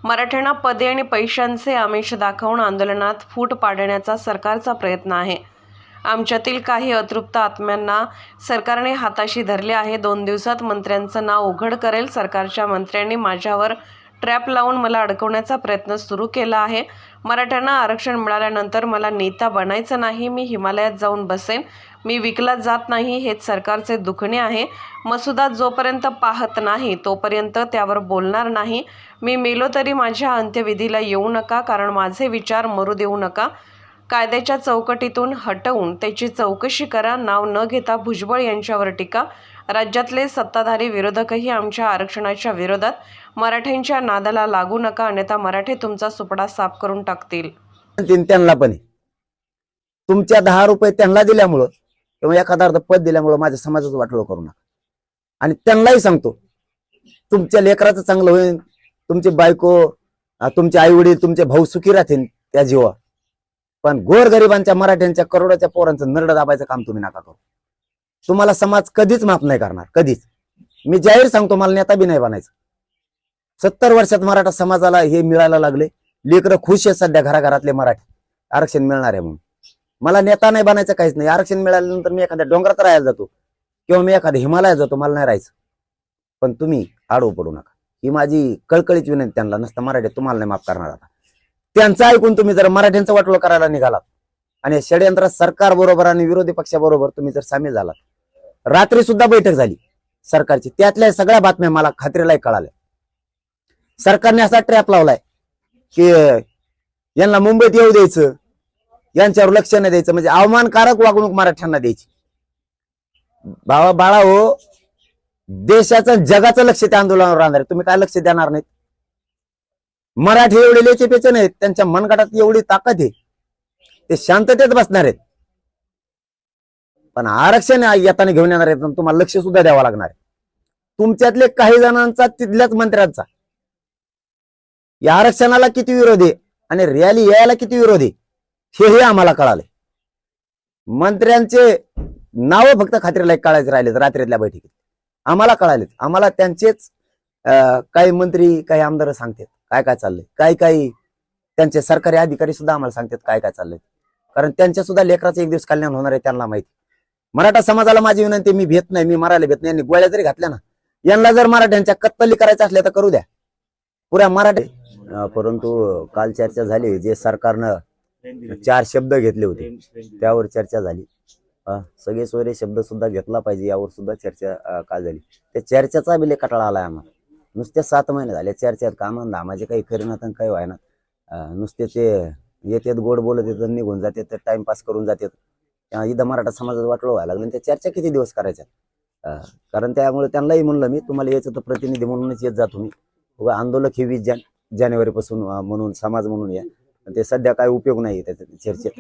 मराठ्यांना पदे आणि पैशांचे आमिष दाखवून आंदोलनात फूट पाडण्याचा सरकारचा प्रयत्न आहे। आमच्यातील काही अतृप्त आत्म्यांना सरकारने हाताशी धरले आहे। 2 दिवसात मंत्र्यांचं नाव उघड करेल। सरकारच्या मंत्र्यांनी माझ्यावर ट्रॅप लावून मला अडकवण्याचा प्रयत्न सुरू केला आहे। मराठ्यांना आरक्षण मिळाल्यानंतर मला नेता बनायचं नाही, मी हिमालयात जाऊन बसेन, मी विकला जात नाही, हेच सरकारचे दुखणे आहे। मसुदा जोपर्यंत पाहत नाही तोपर्यंत त्यावर बोलणार नाही। मी मेलो तरी माझ्या अंत्यविधीला येऊ नका, कारण माझे विचार मरू देऊ नका। कायद्याच्या चौकटीतून हटवून त्याची चौकशी करा। नाव न घेता भुजबळ यांच्यावर टीका। राज्यातले सत्ताधारी विरोधकही आमच्या आरक्षणाच्या विरोधात। मराठ्यांच्या नादाला लागू नका, अन्यथा मराठे तुमचा सुपडा साफ करून टाकतील। त्यांना पण तुमच्या 10 रुपये त्यांना दिल्यामुळं किंवा एखादा अर्ध पद दिल्यामुळं माझ्या समाजाचं वाटोळं करू नका। आणि त्यांनाही सांगतो, तुमच्या लेकराचं चांगलं होईल, तुमची बायको, तुमचे आई वडील, तुमचे भाऊ सुखी राहतील त्या जीवा, पण गोरगरिबांच्या मराठ्यांच्या करोडाच्या पोरांचं नरड दाबायचं काम तुम्ही नका करू। तुम्हाला समाज कधीच माफ नाही करणार, कधीच। मी जाहीर सांगतो, मला नेता बी नाही बनायचं। 70 वर्षात मराठा समाजाला हे मिळायला लागले, लेकरं खुश आहे सध्या घराघरातले मराठी आरक्षण मिळणार आहे म्हणून। मला नेता नाही बनायचं, काहीच नाही। आरक्षण मिळाल्यानंतर मी एखाद्या डोंगरात राहायला जातो किंवा मी एखाद्या हिमालयात जातो, मला नाही राहायचं। पण तुम्ही आडवं पडू नका, ही माझी कळकळीची विनंती त्यांना। नसता मराठी तुम्हाला नाही माफ करणार। आता त्यांचं ऐकून तुम्ही जर मराठ्यांचं वाटोळं करायला निघालात आणि षडयंत्र सरकार बरोबर आणि विरोधी पक्षाबरोबर तुम्ही जर सामील झालात, रात्री सुद्धा बैठक झाली सरकारची, त्यातल्या सगळ्या बातम्या मला खात्रीलाही कळाल्या। सरकारने असा ट्रॅप लावलाय की यांना मुंबईत येऊ द्यायचं, यांच्यावर लक्ष नाही द्यायचं, म्हणजे अवमानकारक वागणूक मराठ्यांना द्यायची। बाळा हो, देशाचं जगाचं लक्ष त्या आंदोलनावर राहणार आहे, तुम्ही काय लक्ष देणार नाहीत? मराठी एवढे लेचे पेचे नाहीत, त्यांच्या मनगटात एवढी ताकद आहे, ते शांततेत बसणार आहेत। पण आरक्षण येताना घेऊन येणार आहेत, तुम्हाला लक्ष सुद्धा द्यावं लागणार आहे। तुमच्यातले काही जणांचा, तिथल्याच मंत्र्यांचा या आरक्षणाला किती विरोध आहे आणि रॅली यायला किती विरोध आहे हेही आम्हाला कळाले। मंत्र्यांचे नाव फक्त खात्रीला कळायचे राहिलेत रात्रीतल्या बैठकीत, आम्हाला कळालेत। आम्हाला त्यांचेच काही मंत्री, काही आमदार सांगतात काय काय चाललंय, काही त्यांचे सरकारी अधिकारी सुद्धा आम्हाला सांगतात काय काय चाललंय, कारण त्यांच्या सुद्धा लेकराचं एक दिवस कल्याण होणार आहे, त्यांना माहिती। मराठा समाजाला माझी विनंती, मी भेट नाही, मी मरायला भेट नाही। यांनी गोळ्या जरी घातल्या ना, यांना जर मराठ्यांच्या कत्तली करायच्या असल्या तर करू द्या पुऱ्या मराठी। परंतु काल चर्चा झाली, जे सरकारनं 4 शब्द घेतले होते त्यावर चर्चा झाली। सगळे सोयरे शब्द सुद्धा घेतला पाहिजे यावर सुद्धा चर्चा का झाली। त्या चर्चेचा बिले कटाळा आलाय आम्हाला। नुसते 7 महिने झाले चर्चेत, काम धामाचे काही करीनात आणि काही व्हायना। नुसते ते येतात, गोड बोलत येतात, निघून जातात, टाइमपास करून जातात। इथं मराठा समाजात वाटोळं व्हायला लागलं। त्या चर्चा किती दिवस करायच्या? कारण त्यामुळे त्यांनाही म्हणलं मी, तुम्हाला यायचं तर प्रतिनिधी म्हणूनच येत जा तुम्ही। आंदोलक हे 20 जानेवारी पासून म्हणून समाज म्हणून या, ते सध्या काय उपयोग नाही त्याच्या चर्चेत।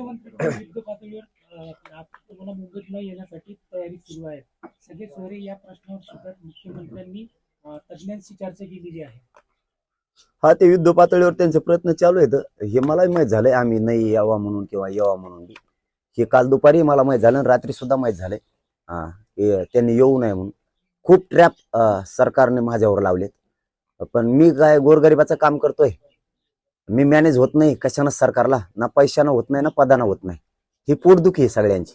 मुंबईत येण्यासाठी तयारी सुरू आहे। सगळे सोयरे या प्रश्नावर सुद्धा मुख्यमंत्र्यांनी तज्ञांशी चर्चा केलेली आहे। हा, ते युद्ध पातळीवर त्यांचे प्रयत्न चालू आहेत, हे मलाही माहित झालंय। आम्ही नाही यावा म्हणून किंवा यावा म्हणून, हे काल दुपारी मला माहित झालं, रात्री सुद्धा माहित झालंय त्यांनी येऊ नये म्हणून। खूप ट्रॅप सरकारने माझ्यावर लावलेत, पण मी काय गोरगरिबाचं काम करतोय, मी मॅनेज होत नाही कशानं सरकारला, ना पैशानं होत नाही ना पदानं होत नाही। ही पोटदुखी आहे सगळ्यांची।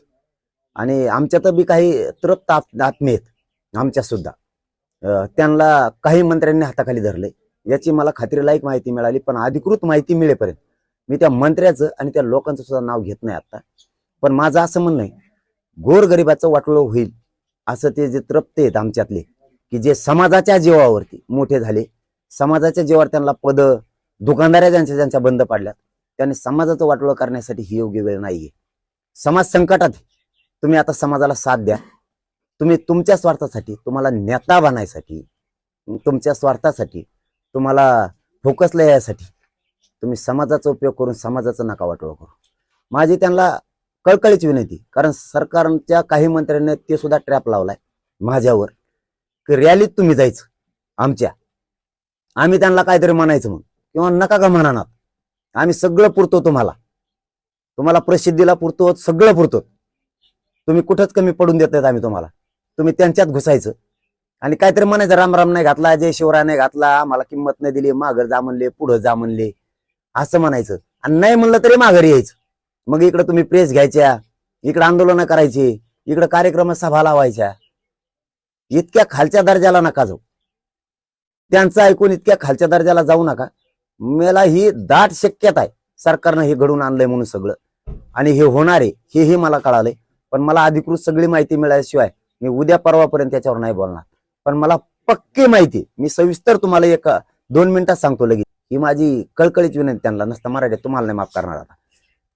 आणि आमच्यात बी काही तृप्त आत्मे आहेत आमच्या सुद्धा, त्यांना काही मंत्र्यांनी हाताखाली धरले, याची मला खात्रीलायक माहिती मिळाली। पण अधिकृत माहिती मिळेपर्यंत मी त्या मंत्र्याचं आणि त्या लोकांचं सुद्धा नाव घेत नाही आता। पण माझं असं म्हणणं आहे, गोरगरिबाचं वाटोळं होईल असं ते जे तृप्त आहेत आमच्यातले, की जे समाजाच्या जीवावरती मोठे झाले, समाजाच्या जीवावर त्यांना पद, दुकानदाऱ्या ज्यांच्या बंद पाडल्यात, त्यांनी समाजाचं वाटोळं करण्यासाठी ही योग्य वेळ नाहीये। समाज संकटात, तुम्ही आता समाजाला साथ द्या। तुम्ही तुमच्या स्वार्थासाठी, तुम्हाला नेता बनायसाठी, तुमच्या स्वार्थासाठी, तुम्हाला फोकसला यायसाठी तुम्ही समाजाचा उपयोग करून समाजाचं नका वाटोळं करू। माझी त्यांना कळकळीची विनंती, कारण सरकारच्या काही मंत्र्यांनी ते सुद्धा ट्रॅप लावलाय माझ्यावर की रॅलीत तुम्ही जायचं आमच्या, आम्ही त्यांना काहीतरी म्हणायचं म्हणून, किंवा नका का म्हणणार, आम्ही सगळं पुरतो तुम्हाला प्रसिद्धीला पुरतो, सगळं पुरतो, तुम्ही कुठंच कमी पडून देत नाहीत आम्ही तुम्हाला। तुम्ही त्यांच्यात घुसायचं आणि काहीतरी म्हणायचं रामराम नाही घातला, जय शिवराय नाही घातला, आम्हाला किंमत नाही दिली, माघार जा म्हणले, पुढं जा म्हणले, असं म्हणायचं. आणि नाही म्हणलं तरी माघारी यायचं. मग इकडे तुम्ही प्रेस घ्यायच्या, इकडे आंदोलन करायची, इकडे कार्यक्रम सभा लावायच्या. इतक्या खालच्या दर्जाला नका जाऊ, त्यांचं ऐकून इतक्या खालच्या दर्जाला जाऊ नका. मला ही दाट शक्यता आहे सरकारनं हे घडून आणलंय म्हणून सगळं, आणि हे होणार आहे हेही मला कळालंय. पण मला अधिकृत सगळी माहिती मिळाल्याशिवाय मी उद्या परवापर्यंत त्याच्यावर नाही बोलणार. पण मला पक्की माहिती, मी सविस्तर तुम्हाला 1-2 मिनिटात सांगतो लगेच. ही माझी कळकळीची विनंती त्यांना, नसतं मराठीत तुम्हाला नाही माफ करणार. आता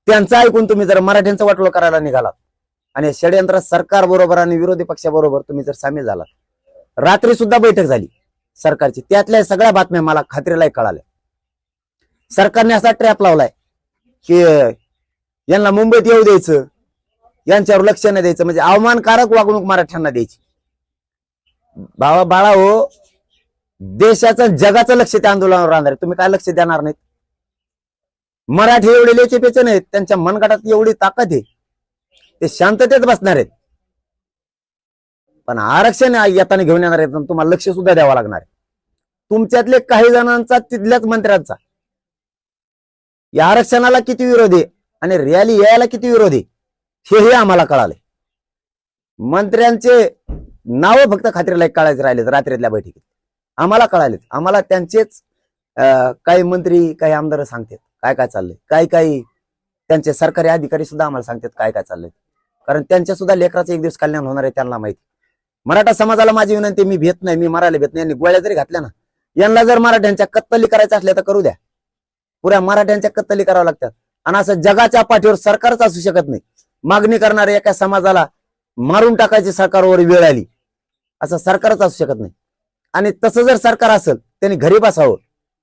त्यांचं ऐकून तुम्ही जर मराठ्यांचं वाटोळं करायला निघालात आणि षडयंत्र सरकार बरोबर आणि विरोधी पक्षाबरोबर तुम्ही जर सामील झालात, रात्री सुद्धा बैठक झाली सरकारची, त्यातल्या सगळ्या बातम्या मला खात्रीलाही कळाल्या. सरकारने असा ट्रॅप लावलाय की यांना मुंबईत येऊ द्यायचं, यांच्यावर लक्ष नाही द्यायचं, म्हणजे अवमानकारक वागणूक मराठ्यांना द्यायची. बाबा बाळा हो, देशाचं जगाचं लक्ष त्या आंदोलनावर राहणार आहे. तुम्ही काय लक्ष देणार नाहीत? मराठी एवढे लेचेपेचे नाहीत, त्यांच्या मनगटात एवढी ताकद आहे, ते शांततेत बसणार आहेत. पण आरक्षण येताना घेऊन येणार आहेत, तुम्हाला लक्ष सुद्धा द्यावं लागणार आहे. तुमच्यातले काही जणांचा, तिथल्याच मंत्र्यांचा या आरक्षणाला किती विरोध आहे आणि रॅली यायला किती विरोध आहे हेही आम्हाला कळालंय. मंत्र्यांचे नाव फक्त खात्रीलायक कळायचे राहिलेत रात्रीतल्या बैठकीत, आम्हाला कळालेत. आम्हाला त्यांचेच काही मंत्री, काही आमदार सांगतात काय काय चाललंय, काही त्यांचे सरकारी अधिकारी सुद्धा आम्हाला सांगतात काय काय चाललंय. कारण त्यांच्या सुद्धा लेकराचं एक दिवस कल्याण होणार आहे, त्यांना माहिती. मराठा समाजाला माझी विनंती, मी भेट नाही, मी मरायला भेट नाही. यांनी गोळ्या जरी घातल्या ना, यांना जर मराठ्यांच्या कत्तली करायच्या असल्या तर करू द्या, पुऱ्या मराठ्यांच्या कत्तली करावं लागतात. आणि असं जगाच्या पाठीवर सरकारच असू शकत नाही. मागणी करणाऱ्या एका समाजाला मारून टाकायची सरकारवर वेळ आली, असं सरकारच असू शकत नाही. आणि तसं जर सरकार असेल त्यांनी घरी बसावं,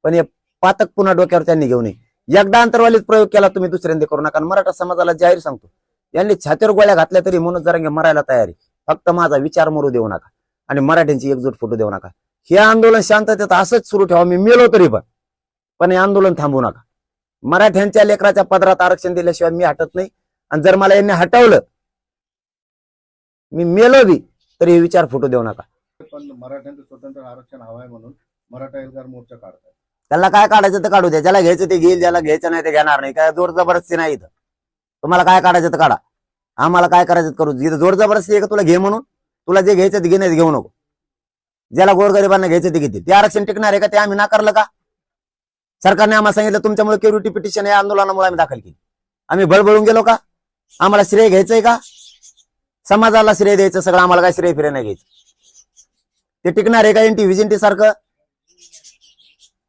पण हे पातक पुन्हा डोक्यावर त्यांनी घेऊ नये. एकदा अंतर्वालीत प्रयोग केला तुम्ही, दुसऱ्यांदा करू नका. मराठा समाजाला जाहीर सांगतो, यांनी छातीवर गोळ्या घातल्या तरी मनोज जरांगे मरायला तयारी, फक्त माझा विचार मरू देऊ नका आणि मराठ्यांची एकजूट फुटू देऊ नका. हे आंदोलन शांततेत असंच सुरू ठेवा, मी मेलो तरी पण हे आंदोलन थांबवू नका. मराठ्यांच्या लेकराच्या पदरात आरक्षण दिल्याशिवाय मी हटत नाही. आणि जर मला यांनी हटवलं, मी मेलो बी तरी हे विचार फुटू देऊ नका. पण मराठ्यांचं स्वतंत्र आरक्षण हवंय म्हणून मराठा एल्गार मोर्चा काढताय. त्याला काय काढायचं तर काढू द्या, ज्याला घ्यायचं ते घेईल, ज्याला घ्यायचं नाही ते घेणार नाही. काय जोर जबरदस्ती नाही इथं. तुम्हाला काय काढायचं तर काढा, आम्हाला काय करायचं करू. इथं जोर जबरदस्ती आहे का तुला घे म्हणून? तुला जे घ्यायचं ते घेण्यात घेऊ नको. ज्याला गोरगरिबांना घ्यायचं ते घेतील. ते आरक्षण टिकणार आहे का? ते आम्ही नाकारलं का? सरकारने आम्हाला सांगितलं तुमच्यामुळे क्युरिटी पिटिशन या आंदोलनामुळे आम्ही दाखल केली. आम्ही बळबळून गेलो का? आम्हाला श्रेय घ्यायचंय का? समाजाला श्रेय द्यायचं सगळं, आम्हाला काय श्रेय फिरे नाही घ्यायचं. ते टिकणार आहे का? एनटी व्हिजिंटी सारखं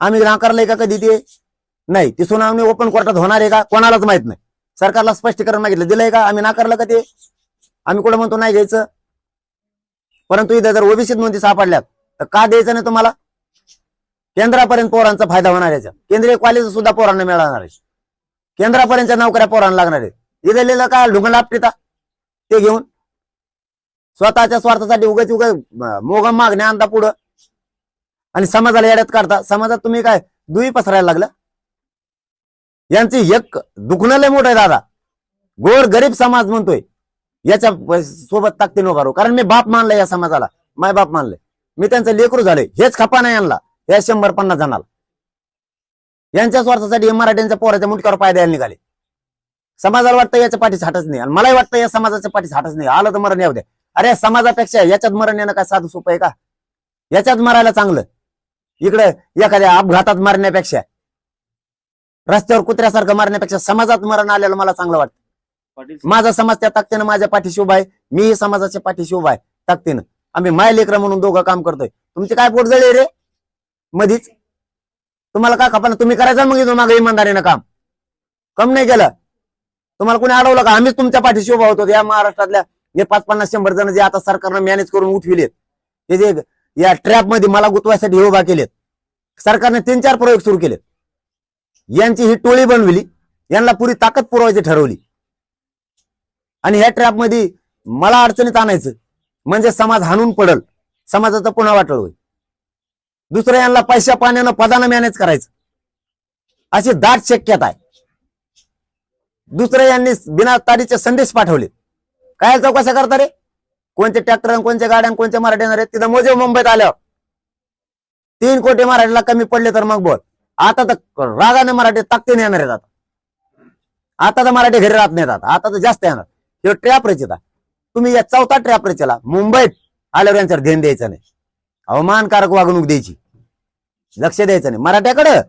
आम्ही नाकारलंय का कधी? ते नाही. ती सुनावणी ओपन कोर्टात होणार आहे का? कोणालाच माहित नाही. सरकारला स्पष्टीकरण मागितलं, दिलंय का? आम्ही नाकारलं का? ते आम्ही कुठं म्हणतो नाही घ्यायचं. परंतु इथं जर ओबीसीत नोंदी सापडल्यात तर का द्यायचं नाही तुम्हाला? केंद्रापर्यंत पोरांचा फायदा होणार आहे. केंद्रीय कॉलेज सुद्धा पोरांना मिळणार आहे. केंद्रापर्यंतच्या नोकऱ्या पोरांना लागणार आहेत. इथं लिहिलं का ढुंगण आपटिता ते घेऊन स्वतःच्या स्वार्थासाठी उगाच मोग मागण्या आणता पुढं आणि समाजाला येड्यात काढता. समाजात तुम्ही काय दुई पसरायला लागलं? यांची एक दुखणं लय मोठं आहे दादा. गोर गरीब समाज म्हणतोय याच्या सोबत ताकदीने उभा राहू. कारण मी बाप मानलंय या समाजाला, माय बाप मानलंय मी, त्यांचं लेकरू झालंय. हेच खपा नाही यांना, या 150 जणाला. यांच्या स्वार्थासाठी मराठ्यांच्या पोराच्या मुटक्यावर पाय द्यायला निघाले. समाजाला वाटतं याच्या पाठीच हाटच नाही, आणि मलाही वाटतं या समाजाच्या पाठीच हाटच नाही. आलं तर मरण येऊ द्या. अरे समाजापेक्षा याच्यात मरण येणं काय साधं सोपं आहे का? याच्यात मरायला चांगलं. इकडे एखाद्या अपघातात मारण्यापेक्षा, रस्त्यावर कुत्र्यासारखं मारण्यापेक्षा समाजात मरण आलेलं मला चांगलं वाटतं. माझा समाज त्या ताकदीनं माझ्या पाठीशी उभा आहे, मीही समाजाच्या पाठीशी उभा आहे ताकदीनं. आम्ही माय लेकरं म्हणून दोघं काम करतोय. तुमचे काय पोट जळे रे मधीच? तुम्हाला काय खपा? तुम्ही करायचं मग इथून मागे इमानदारीनं काम. कम नाही केलं तुम्हाला कोणी अडवलं का? आम्हीच तुमच्या पाठीशी उभा होतो. या महाराष्ट्रातल्या हे 50-50-100 जण जे आता सरकारनं मॅनेज करून उठविलेत, हे जे या ट्रॅप मध्ये मला गुतवायसाठी उभा केलेत, सरकारने 3-4 प्रयोग सुरू केलेत. यांची ही टोळी बनविली, यांना पुरी ताकद पुरवायची ठरवली आणि ह्या ट्रॅप मध्ये मला अडचणीत आणायचं म्हणजे समाज हाणून पडल, समाजाचं पुन्हा वाटळ होईल. दुसरं यांना पैशा पाण्यानं पदानं मॅनेज करायचं अशी दाट शक्यता आहे. दुसरं यांनी बिना तारीचे संदेश पाठवले. काय चौकशा करता रे? कोणते ट्रॅक्टर आणि कोणत्या गाड्या आणि कोणत्या मराठी येणार आहेत तिथं मोजे मुंबईत आल्यावर 3 कोटी मराठीला कमी पडले तर मग बोल. आता तर रागाने मराठी ताकदीने येणार आहेत. आता तर मराठी घरी राहत नाहीत. आता तर जास्त येणार. हे ट्रॅप रचिता तुम्ही या 4था ट्रॅप रचला मुंबईत आल्यावर यांच्यावर ध्यान द्यायचं नाही. अवमानकारक वागणूक द्यायची, लक्ष द्यायचं नाही मराठ्याकडं.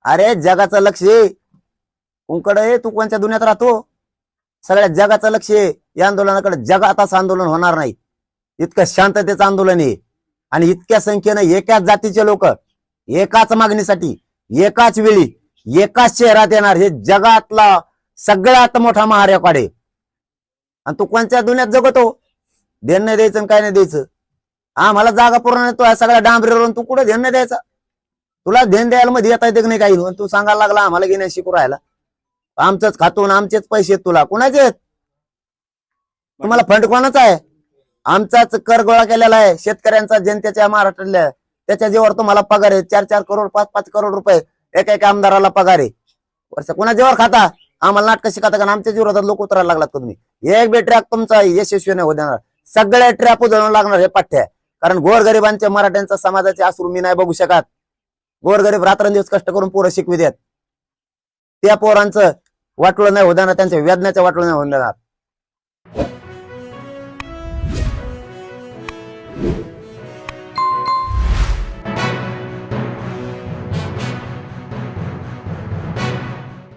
अरे जगाचं लक्ष तुमकडे, तू कोणत्या दुनियात राहतो? सगळ्या जगाचं लक्ष या आंदोलनाकडे. जगात असं आंदोलन होणार नाही. इतकं शांततेचं आंदोलन आहे आणि इतक्या संख्येनं एकाच जातीचे लोक एकाच मागणीसाठी एकाच वेळी एकाच शहरात येणार. हे जगातला सगळ्यात मोठा महारेकॉर्ड आहे. आणि तू कोणत्या दुनियात जगतो? ध्यान नाही द्यायचं काय नाही द्यायचं. आम्हाला जागा पूर्ण नाही. तो सगळ्या डांबरीवरून तू कुठं ध्यान नाही द्यायचा? तुला ध्यान द्यायला मध्ये येता येते नाही काही. तू सांगायला लागला आम्हाला घेण्या शिकू राहायला. आमचंच खातून आमचेच पैसे आहेत. तुला कुणाचे आहेत? तुम्हाला फंड कोणाचा आहे? आमचाच कर गोळा केलेला आहे शेतकऱ्यांचा, जनतेच्या, महाराष्ट्रातल्या. त्याच्या जेव्हा तुम्हाला पगार आहे 4-4 करोड 5-5 करोड रुपये एका आमदाराला पगार आहे. वर्ष कुणा जेव्हा खाता? आम्हाला नाटक शिकता कारण आमच्या विरोधात लोक उतरायला लागलात. तुम्ही एक बी ट्रॅक तुमचा यशस्वी नाही होऊ देणार. सगळ्या ट्रॅप उधळून लागणार हे पाठ्या. कारण गोरगरिबांच्या मराठ्यांच्या समाजाचे अश्रू मी नाही बघू शकत. गोरगरीब रात्रंदिवस कष्ट करून पोरं शिकवी देत. त्या पोरांचं वाटलं नाही होणार, त्यांच्या वेदनाचं वाटलं नाही होणार.